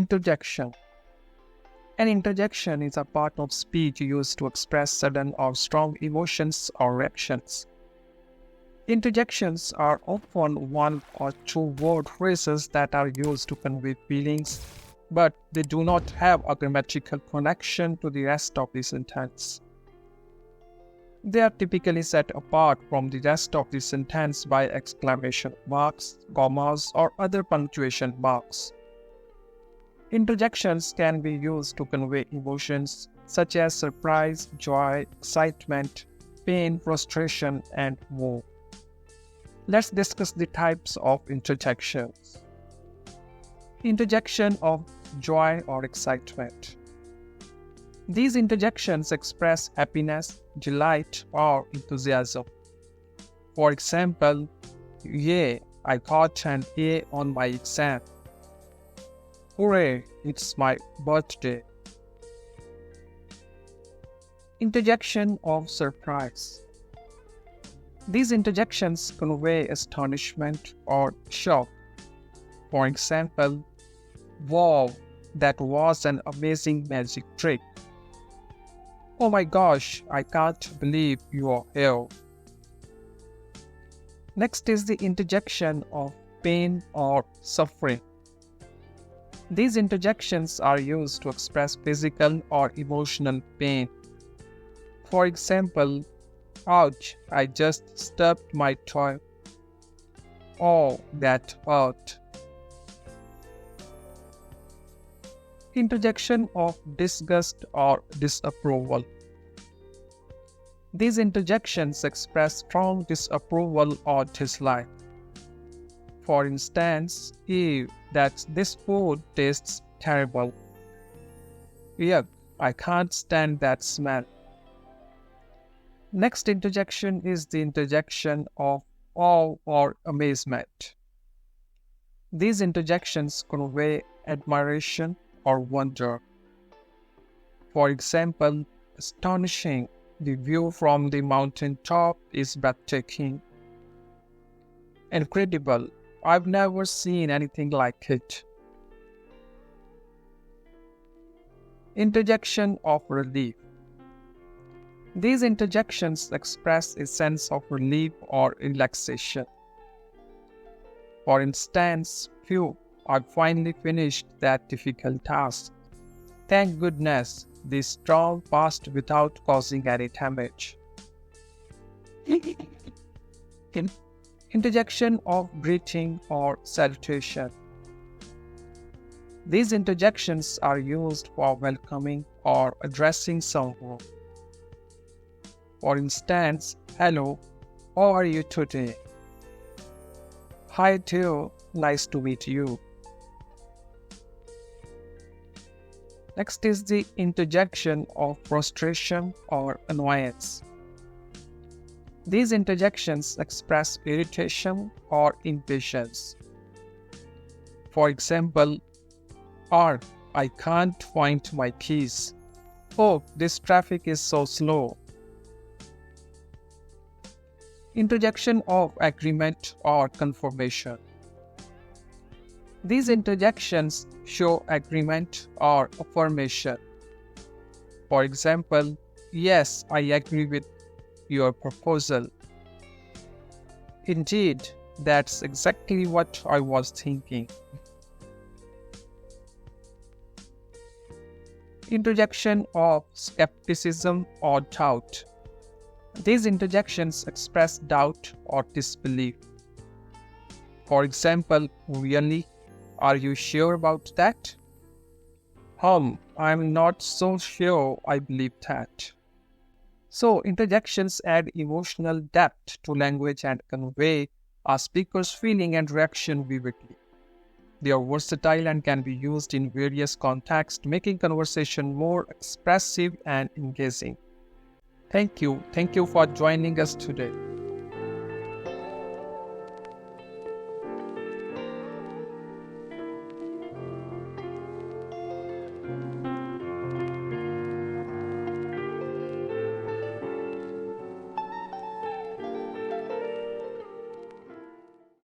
Interjection. An interjection is a part of speech used to express sudden or strong emotions or reactions. Interjections are often one or two word phrases that are used to convey feelings, but they do not have a grammatical connection to the rest of the sentence. They are typically set apart from the rest of the sentence by exclamation marks, commas, or other punctuation marks. Interjections can be used to convey emotions such as surprise, joy, excitement, pain, frustration, and more. Let's discuss the types of interjections. Interjection of joy or excitement. These interjections express happiness, delight, or enthusiasm. For example, "Yay, I got an A on my exam." "Hooray, it's my birthday." Interjection of surprise. These interjections convey astonishment or shock. For example, "Wow, that was an amazing magic trick." "Oh my gosh, I can't believe you are here." Next is the interjection of pain or suffering. These interjections are used to express physical or emotional pain. For example, "Ouch, I just stubbed my toe." "Oh, that hurt." Interjection of disgust or disapproval. These interjections express strong disapproval or dislike. For instance, "Ew, this food tastes terrible." "Yuck, I can't stand that smell." Next interjection is the interjection of awe or amazement. These interjections convey admiration or wonder. For example, "Astonishing, the view from the mountain top is breathtaking." "Incredible, I've never seen anything like it." Interjection of relief. These interjections express a sense of relief or relaxation. For instance, "Phew, I finally finished that difficult task. Thank goodness, the storm passed without causing any damage." Interjection of greeting or salutation. These interjections are used for welcoming or addressing someone. For instance, "Hello, how are you today?" "Hi Theo, nice to meet you." Next is the interjection of frustration or annoyance. These interjections express irritation or impatience. For example, "Argh, I can't find my keys. Oh, this traffic is so slow." Interjection of agreement or confirmation. These interjections show agreement or affirmation. For example, "Yes, I agree with your proposal." "Indeed, that's exactly what I was thinking." Interjection of skepticism or doubt. These interjections express doubt or disbelief. For example, "Really? Are you sure about that?" I'm not so sure I believe that." So, interjections add emotional depth to language and convey a speaker's feeling and reaction vividly. They are versatile and can be used in various contexts, making conversation more expressive and engaging. Thank you for joining us today.